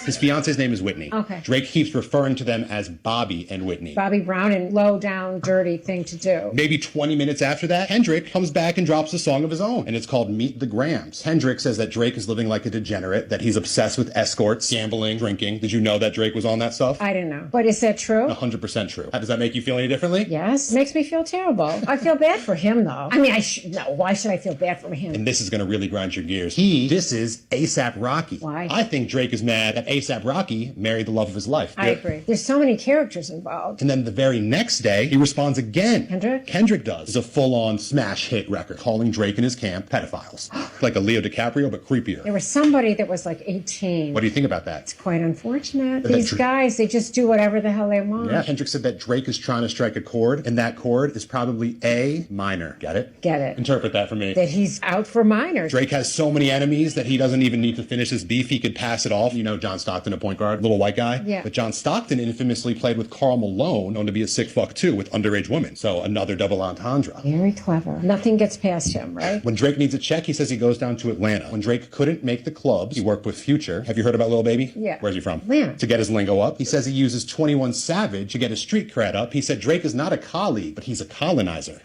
His fiance's name is Whitney. Okay. Drake keeps referring to them as Bobby and Whitney. Bobby Brown and low down, dirty thing to do. Maybe 20 minutes after that, Kendrick comes back and drops a song of his own, and it's called Meet the Grams. Kendrick says that Drake is living like a degenerate, that he's obsessed with escorts, gambling, drinking. Did you know that Drake was on that stuff? I didn't know. But is that true? 100% true. How does that make you feel any differently? Yes. Makes me feel terrible. I feel bad for him, though. I mean, no, why should I feel bad for him? And this is going to really grind your gears. This is A$AP Rocky. Why? I think Drake is mad that A$AP Rocky married the love of his life. I agree. There's so many characters involved. And then the very next day, he responds again. Kendrick? Kendrick does. It's a full-on smash hit record, calling Drake and his camp pedophiles. Like a Leo DiCaprio, but creepier. There was somebody that was like 18. What do you think about that? It's quite unfortunate. But These guys, they just do whatever the hell they want. Yeah, Kendrick said that Drake is trying to strike a chord, and that chord is probably A minor. Get it? Get it. Interpret that for me. That he's out for minors. Drake has so many enemies that he doesn't even need to finish his beef. He could pass it off. You know John Stockton, a point guard, little white guy? Yeah. But John Stockton infamously played with Karl Malone, known to be a sick fuck too, with underage women. So another double entendre. Very clever. Nothing gets past him, right? When Drake needs a check, he says he goes down to Atlanta. When Drake couldn't make the clubs, he worked with Future. Have you heard about Lil Baby? Yeah. Where's he from? Atlanta. To get his lingo up. He says he uses 21 Savage to get his street cred up. He said Drake is not a colleague, but he's a colonizer.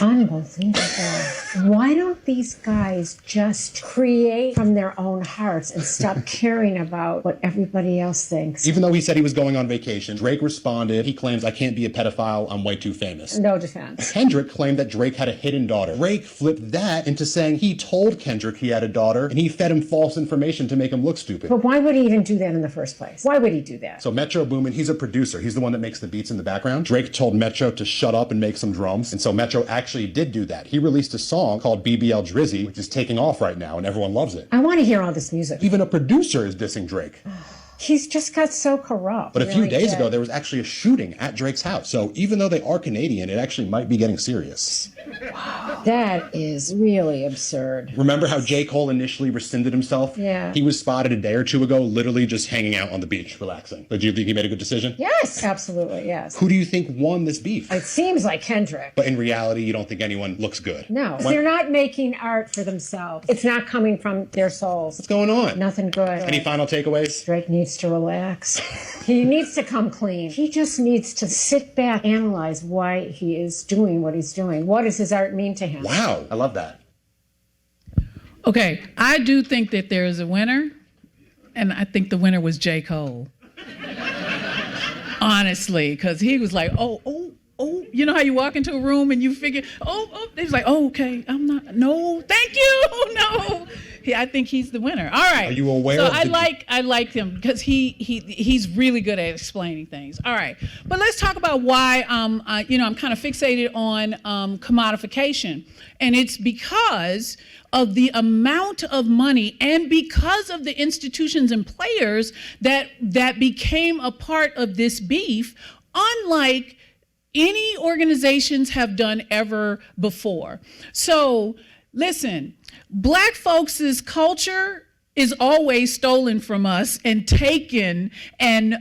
Unbelievable. Why don't these guys just create from their own hearts and stop caring about what everybody else thinks? Even though he said he was going on vacation, Drake responded, he claims, I can't be a pedophile, I'm way too famous. No defense. Kendrick claimed that Drake had a hidden daughter. Drake flipped that into saying he told Kendrick he had a daughter, and he fed him false information to make him look stupid. But why would he even do that in the first place? Why would he do that? So Metro Boomin, he's a producer. He's the one that makes the beats in the background. Drake told Metro to shut up and make some drums, and so Metro actually did do that. He released a song called BBL Drizzy, which is taking off right now, and everyone loves it. I want to hear all this music. Even a producer is dissing Drake. He's just got so corrupt. But a few days ago, there was actually a shooting at Drake's house. So even though they are Canadian, it actually might be getting serious. That is really absurd. Remember how J. Cole initially rescinded himself? Yeah. He was spotted a day or two ago, literally just hanging out on the beach, relaxing. But do you think he made a good decision? Yes, absolutely, yes. Who do you think won this beef? It seems like Kendrick. But in reality, you don't think anyone looks good? No, they're not making art for themselves. It's not coming from their souls. What's going on? Nothing good. Any final takeaways? Drake needs to relax. He needs to come clean. He just needs to sit back, analyze why he is doing what he's doing. What does his art mean to him? Wow, I love that. Okay, I do think that there is a winner, and I think the winner was J. Cole. Honestly, because he was like, oh, you know how you walk into a room and you figure, he was like, oh, okay, I'm not, no, thank you, no. I think he's the winner. All right. Are you aware? So of I like him because he's really good at explaining things. All right, but let's talk about why I'm kind of fixated on commodification, and it's because of the amount of money and because of the institutions and players that became a part of this beef, unlike any organizations have done ever before. So listen, Black folks' culture is always stolen from us and taken and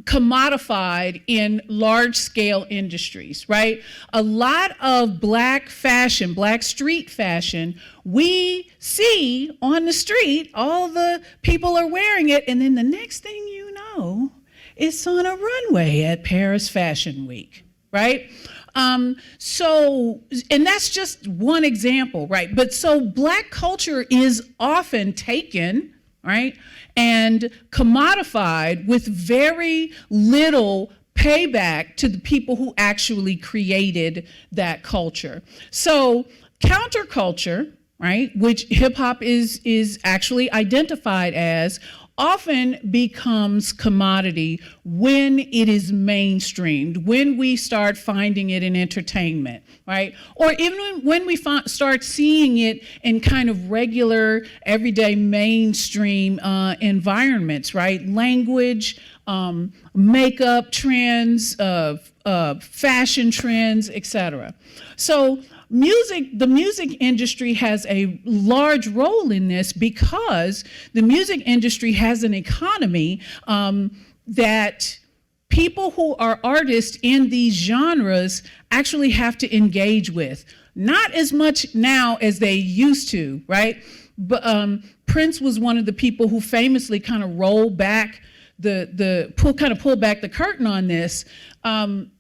commodified in large-scale industries, right? A lot of Black fashion, Black street fashion, we see on the street, all the people are wearing it, and then the next thing you know, it's on a runway at Paris Fashion Week, right? And that's just one example, right? But so Black culture is often taken, right, and commodified with very little payback to the people who actually created that culture. So counterculture, right, which hip hop is actually identified as, often becomes commodity when it is mainstreamed, when we start finding it in entertainment, right? Or even when we start seeing it in kind of regular, everyday mainstream environments, right? Language, makeup trends, fashion trends, etc. So the music industry has a large role in this because the music industry has an economy that people who are artists in these genres actually have to engage with. Not as much now as they used to, right? But Prince was one of the people who famously kind of rolled back pulled back the curtain on this.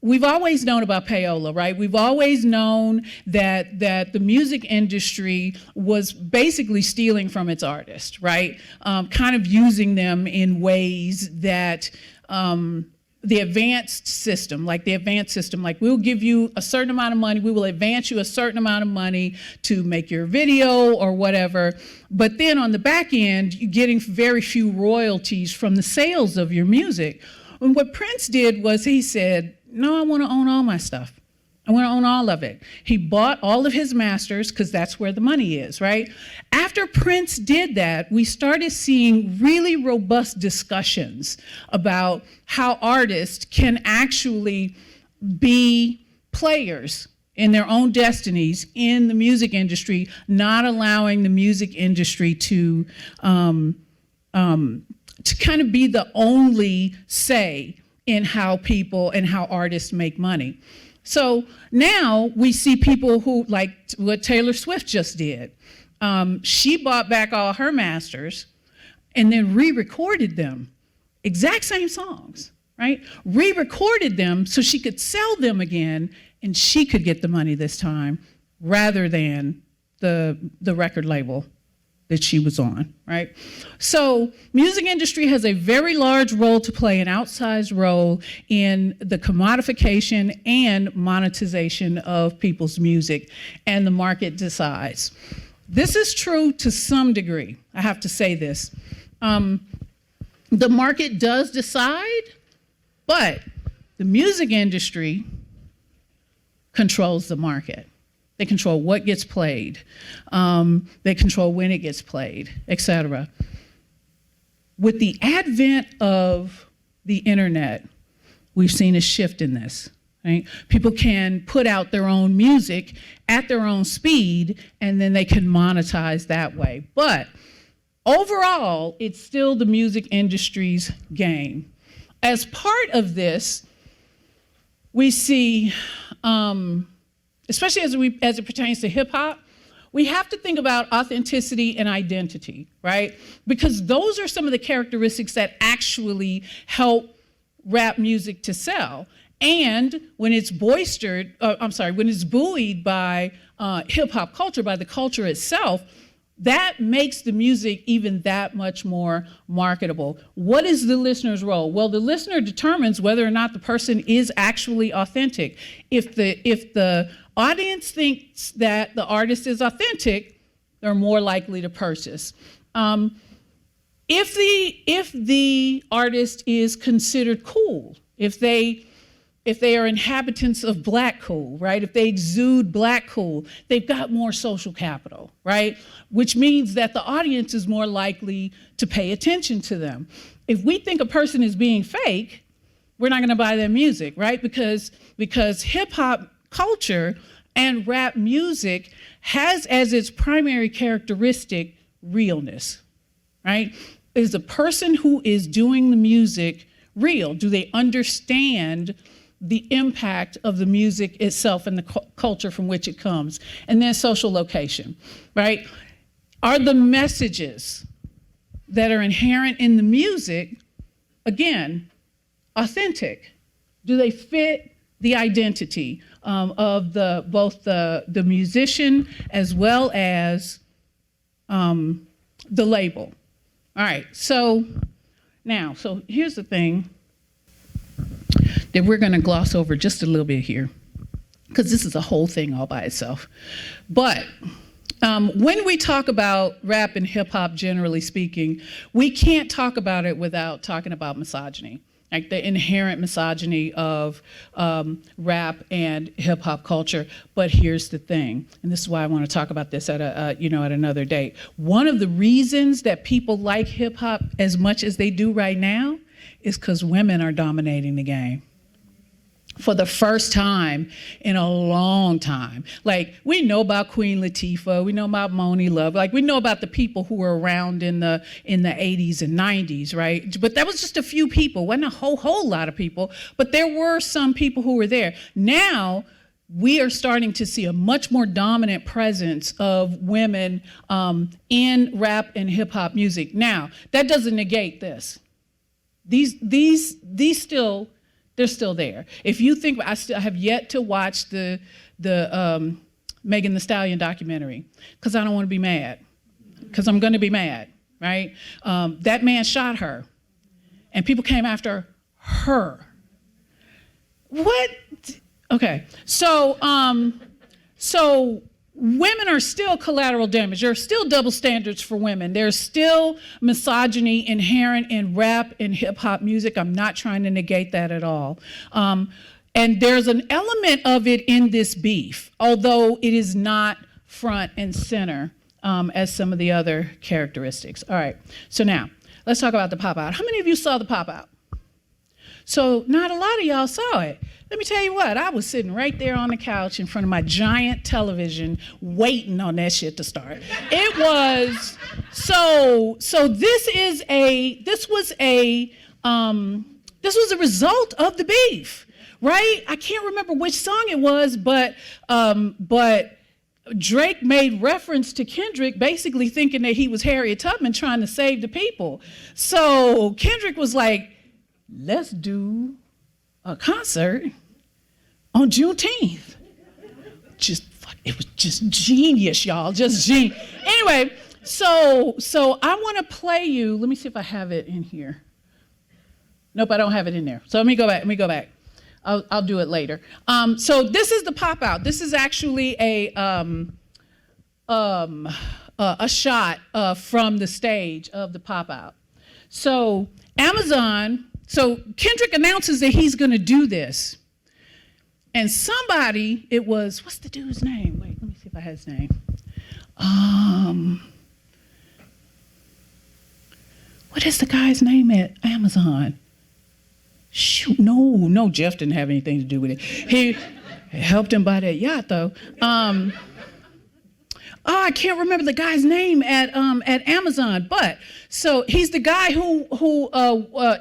We've always known about payola, right? We've always known that the music industry was basically stealing from its artists, right? Kind of using them in ways that the advanced system, like we'll give you a certain amount of money, we will advance you a certain amount of money to make your video or whatever, but then on the back end, you're getting very few royalties from the sales of your music. And what Prince did was he said, no, I want to own all my stuff. I want to own all of it. He bought all of his masters because that's where the money is, right? After Prince did that, we started seeing really robust discussions about how artists can actually be players in their own destinies in the music industry, not allowing the music industry to kind of be the only say in how people and how artists make money. So now we see people who, like what Taylor Swift just did. She bought back all her masters and then re-recorded them, exact same songs, right? Re-recorded them so she could sell them again and she could get the money this time rather than the record label that she was on, right? So music industry has a very large role to play, an outsized role in the commodification and monetization of people's music, and the market decides. This is true to some degree, I have to say this. The market does decide, but the music industry controls the market. They control what gets played. They control when it gets played, etc. With the advent of the internet, we've seen a shift in this, right? People can put out their own music at their own speed, and then they can monetize that way. But overall, it's still the music industry's game. As part of this, we see, especially as it pertains to hip hop, we have to think about authenticity and identity, right? Because those are some of the characteristics that actually help rap music to sell. And when it's when it's buoyed by hip hop culture, by the culture itself, that makes the music even that much more marketable. What is the listener's role? Well, the listener determines whether or not the person is actually authentic. If the audience thinks that the artist is authentic, they're more likely to purchase. If the artist is considered cool, if they are inhabitants of black cool, right? If they exude black cool, they've got more social capital, right? Which means that the audience is more likely to pay attention to them. If we think a person is being fake, we're not gonna buy their music, right? Because hip hop culture and rap music has as its primary characteristic realness, right? Is the person who is doing the music real? Do they understand the impact of the music itself and the culture from which it comes? And then social location, right? Are the messages that are inherent in the music, again, authentic? Do they fit the identity of both the musician as well as the label? All right, so here's the thing that we're gonna gloss over just a little bit here, because this is a whole thing all by itself. But when we talk about rap and hip hop, generally speaking, we can't talk about it without talking about misogyny, like the inherent misogyny of rap and hip hop culture. But here's the thing, and this is why I want to talk about this at another date. One of the reasons that people like hip hop as much as they do right now is because women are dominating the game. For the first time in a long time. Like, we know about Queen Latifah, we know about Moni Love, like we know about the people who were around in the 80s and 90s, right? But that was just a few people, wasn't a whole lot of people, but there were some people who were there. Now, we are starting to see a much more dominant presence of women in rap and hip hop music. Now, that doesn't negate this. These still, they're still there. If you think, I have yet to watch the Megan Thee Stallion documentary because I don't want to be mad, because I'm going to be mad, right? That man shot her, and people came after her. What? Okay, so women are still collateral damage. There are still double standards for women. There's still misogyny inherent in rap and hip hop music. I'm not trying to negate that at all. And there's an element of it in this beef, although it is not front and center as some of the other characteristics. All right, so now let's talk about the pop out. How many of you saw the pop out? So not a lot of y'all saw it. Let me tell you what, I was sitting right there on the couch in front of my giant television waiting on that shit to start. It was, so this was a result of the beef, right? I can't remember which song it was, but Drake made reference to Kendrick basically thinking that he was Harriet Tubman trying to save the people. So Kendrick was like, let's do a concert on Juneteenth. It was just genius, y'all, just genius. Anyway, so I want to play you, let me see if I have it in here. Nope, I don't have it in there. So let me go back. I'll do it later. So this is the pop out. This is actually a shot from the stage of the pop out. So Kendrick announces that he's going to do this. And somebody, it was, what's the dude's name? Wait, let me see if I have his name. What is the guy's name at Amazon? Shoot, no, Jeff didn't have anything to do with it. He helped him buy that yacht, though. I can't remember the guy's name at Amazon, but so he's the guy who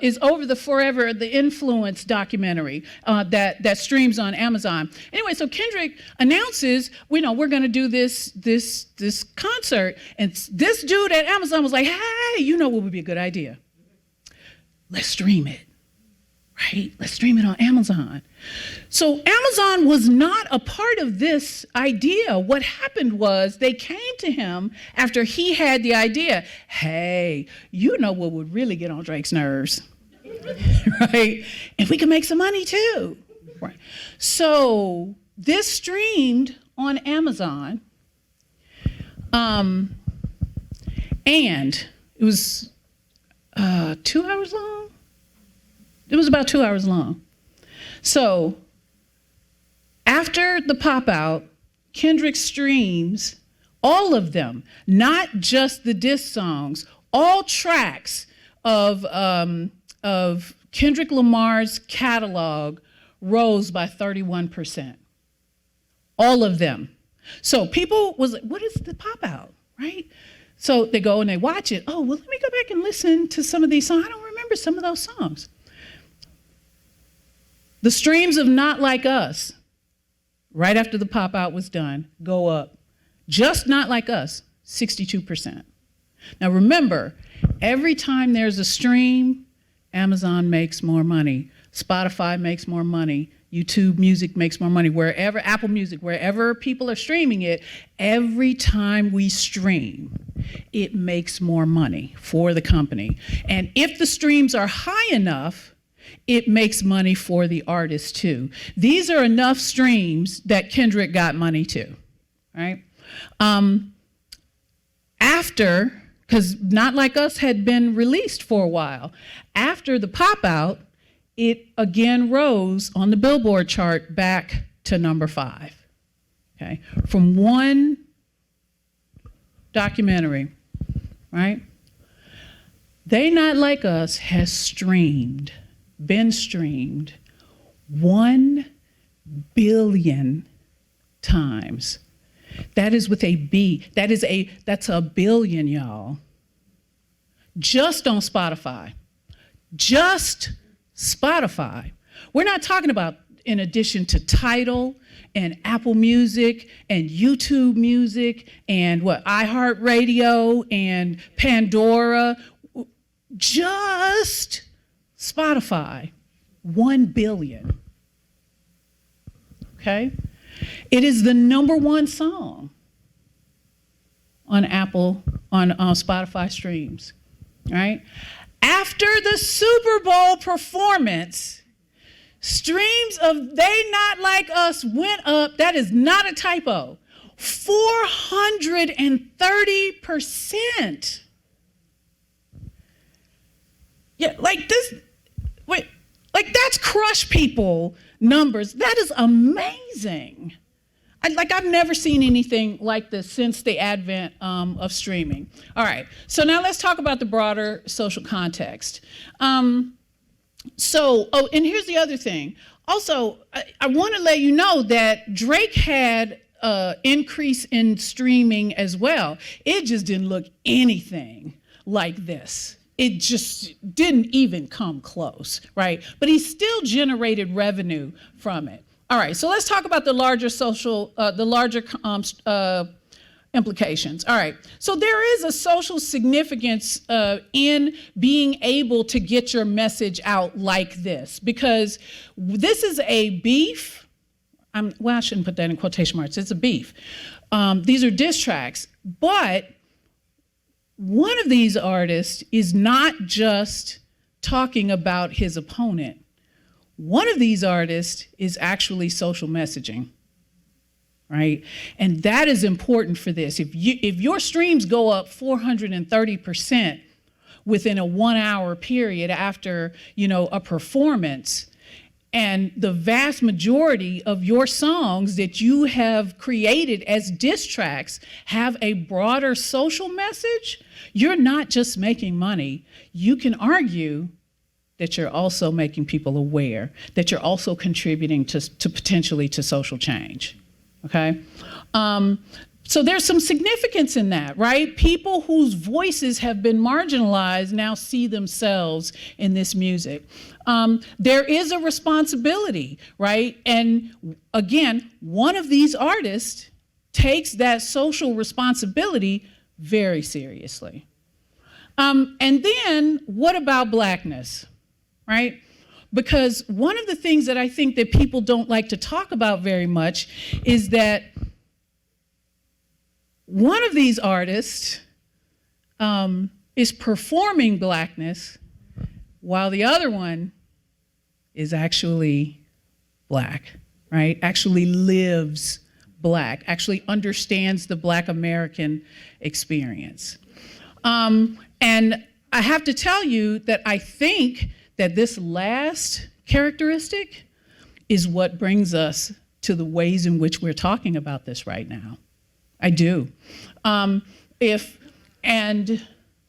is over the Influence documentary that streams on Amazon. Anyway, so Kendrick announces, we're going to do this concert, and this dude at Amazon was like, hey, what would be a good idea? Let's stream it. Right? Let's stream it on Amazon. So Amazon was not a part of this idea. What happened was they came to him after he had the idea. Hey, what would really get on Drake's nerves? Right? And we can make some money too. Right. So this streamed on Amazon. And it was 2 hours long. It was about 2 hours long. So after the pop out, Kendrick streams all of them, not just the diss songs, all tracks of Kendrick Lamar's catalog rose by 31%. All of them. So people was like, what is the pop out, right? So they go and they watch it. Oh, well, let me go back and listen to some of these songs. I don't remember some of those songs. The streams of Not Like Us, right after the pop out was done, go up. Just Not Like Us, 62%. Now remember, every time there's a stream, Amazon makes more money. Spotify makes more money. YouTube Music makes more money. Wherever, Apple Music, wherever people are streaming it, every time we stream, it makes more money for the company. And if the streams are high enough, it makes money for the artist too. These are enough streams that Kendrick got money too, right? Because Not Like Us had been released for a while. After the pop out, it again rose on the Billboard chart back to number 5, okay? From one documentary, right? They Not Like Us has been streamed 1 billion times. That is with a B. That's a billion, y'all. Just on Spotify. Just Spotify. We're not talking about in addition to Tidal and Apple Music and YouTube Music and iHeartRadio and Pandora, just Spotify, 1 billion. Okay? It is the #1 song on Spotify streams, right? After the Super Bowl performance, streams of They Not Like Us went up, that is not a typo, 430%. Yeah, that's Crush People numbers. That is amazing. I've never seen anything like this since the advent of streaming. All right, so now let's talk about the broader social context. And here's the other thing. Also, I want to let you know that Drake had increase in streaming as well. It just didn't look anything like this. It just didn't even come close, right? But he still generated revenue from it. All right, so let's talk about the larger implications. All right, so there is a social significance in being able to get your message out like this, because this is a beef. I shouldn't put that in quotation marks. It's a beef. These are diss tracks, but one of these artists is not just talking about his opponent. One of these artists is actually social messaging, right? And that is important for this. If your streams go up 430% within a 1 hour period after, a performance, and the vast majority of your songs that you have created as diss tracks have a broader social message, you're not just making money. You can argue that you're also making people aware, that you're also contributing to potentially to social change, okay? So there's some significance in that, right? People whose voices have been marginalized now see themselves in this music. There is a responsibility, right? And again, one of these artists takes that social responsibility very seriously. And then what about Blackness, right? Because one of the things that I think that people don't like to talk about very much is that one of these artists is performing Blackness while the other one is actually Black, right? Actually lives Black, actually understands the Black American experience. And I have to tell you that I think that this last characteristic is what brings us to the ways in which we're talking about this right now. I do. Let me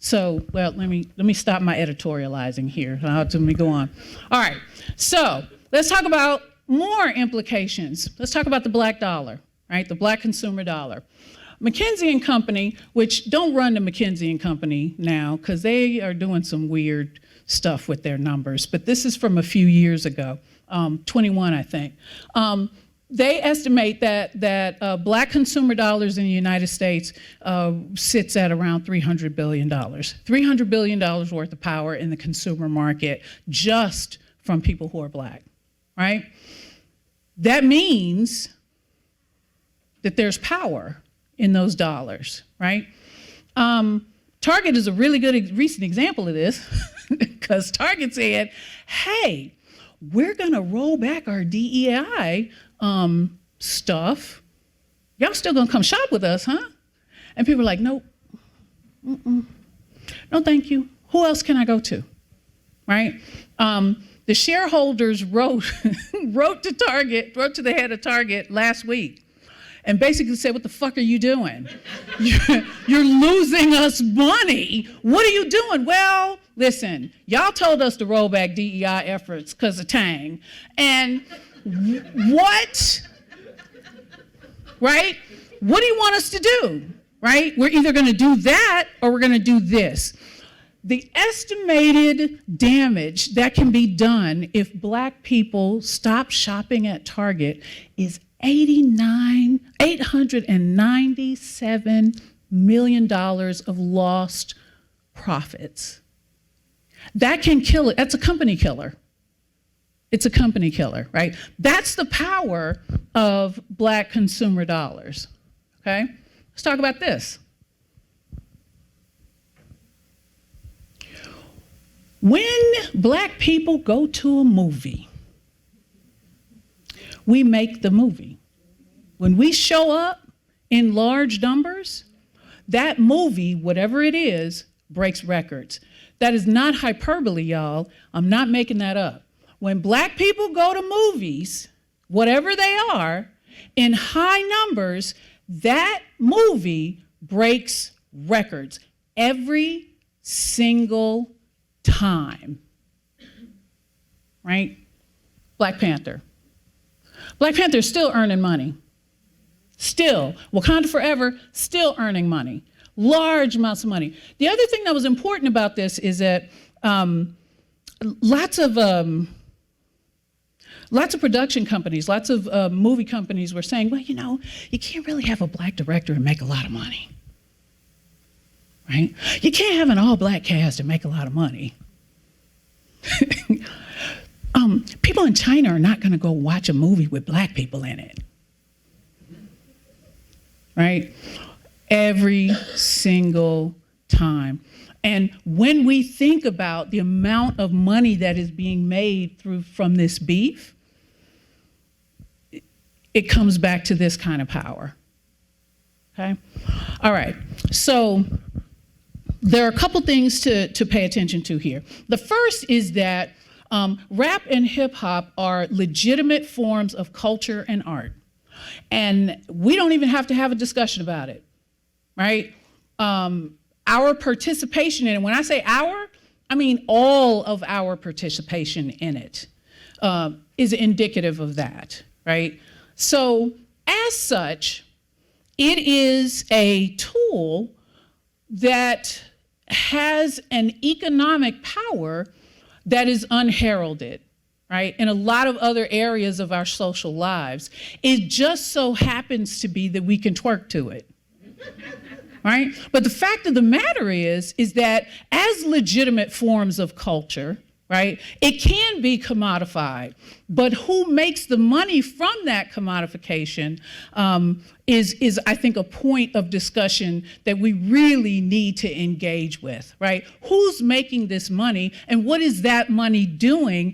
stop my editorializing here. Let me go on. All right, so let's talk about more implications. Let's talk about the Black dollar, right? The Black consumer dollar. McKinsey & Company, which don't run the McKinsey & Company now because they are doing some weird stuff with their numbers, but this is from a few years ago, 21, I think. They estimate that Black consumer dollars in the United States sits at around $300 billion. $300 billion worth of power in the consumer market just from people who are Black, right? That means that there's power in those dollars, right? Target is a really good recent example of this because Target said, hey, we're gonna roll back our DEI stuff. Y'all still gonna come shop with us, huh? And people are like, nope, no thank you. Who else can I go to, right? The shareholders wrote to the head of Target last week and basically said, what the fuck are you doing? You're losing us money. What are you doing? Well, listen, y'all told us to roll back DEI efforts because of Tang. And what? Right? What do you want us to do? Right? We're either going to do that or we're going to do this. The estimated damage that can be done if Black people stop shopping at Target is $897 million of lost profits. That can kill it. That's a company killer. It's a company killer, right? That's the power of Black consumer dollars, okay? Let's talk about this. When Black people go to a movie, we make the movie. When we show up in large numbers, that movie, whatever it is, breaks records. That is not hyperbole, y'all. I'm not making that up. When Black people go to movies, whatever they are, in high numbers, that movie breaks records every single time, right? Black Panther. Black Panther is still earning money. Still. Wakanda Forever, still earning money. Large amounts of money. The other thing that was important about this is that lots of production companies, lots of movie companies were saying, well, you know, you can't really have a Black director and make a lot of money, right? You can't have an all-Black cast and make a lot of money. People in China are not going to go watch a movie with Black people in it, right? Every single time. And when we think about the amount of money that is being made from this beef, it comes back to this kind of power, okay? All right, so there are a couple things to pay attention to here. The first is that rap and hip hop are legitimate forms of culture and art. And we don't even have to have a discussion about it, right? Our participation in it, when I say our, I mean all of our participation in it is indicative of that, right? So as such, it is a tool that has an economic power that is unheralded, right? In a lot of other areas of our social lives. It just so happens to be that we can twerk to it, right? But the fact of the matter is that as legitimate forms of culture, right, it can be commodified. But who makes the money from that commodification is, I think, a point of discussion that we really need to engage with, right? Who's making this money and what is that money doing